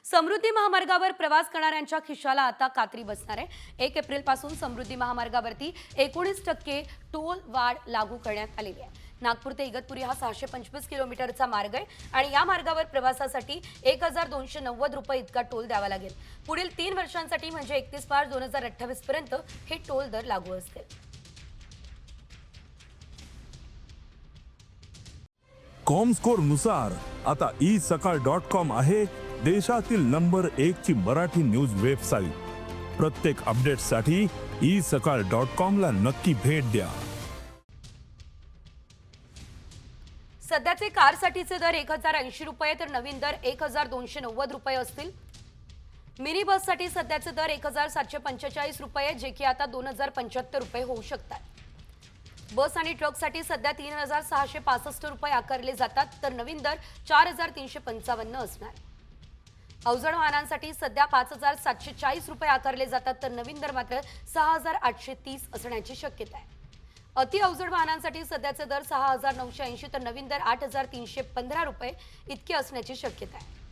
समृद्धी महामार्गावर प्रवास करणाऱ्यांच्या खिशाला आता कात्री बसणार आहे। 1 एप्रिल पासून समृद्धी महामार्गावरती 19% टोल वाढ लागू करण्यात आलेली आहे। नागपूर ते इगतपुरी हा 625 किलोमीटरचा मार्ग आहे आणि या मार्गावर प्रवासासाठी 1290 रुपये इतका टोल द्यावा लागेल। पुढील 3 वर्षांसाठी म्हणजे 31 मार्च 2028 पर्यंत हे टोल दर लागू असतील। कॉमस्कोर नुसार आता isakal.com आहे देशातील नंबर 1 ची मराठी न्यूज वेबसाईट। प्रत्येक अपडेटसाठी isakal.com ला नक्की भेट द्या। सध्याचे कारसाठीचे दर 1080 रुपये तर नवीन दर 1290 रुपये असतील। मिनी बससाठी सध्याचे दर 1745 रुपये जे की आता 2075 रुपये होऊ शकतात। बस आणि ट्रकसाठी सध्या 3665 रुपये आकारले जातात तर नवीन दर 4355 असणार। अवजड वाहनांसाठी सध्या 5740 रुपये आकारले जातात तर नवीन दर मात्र 6830 असण्याची शक्यता आहे। अति अवजड वाहनांसाठी सध्याचे दर 6980 तर नवीन दर 8315 रुपये इतके असण्याची शक्यता आहे।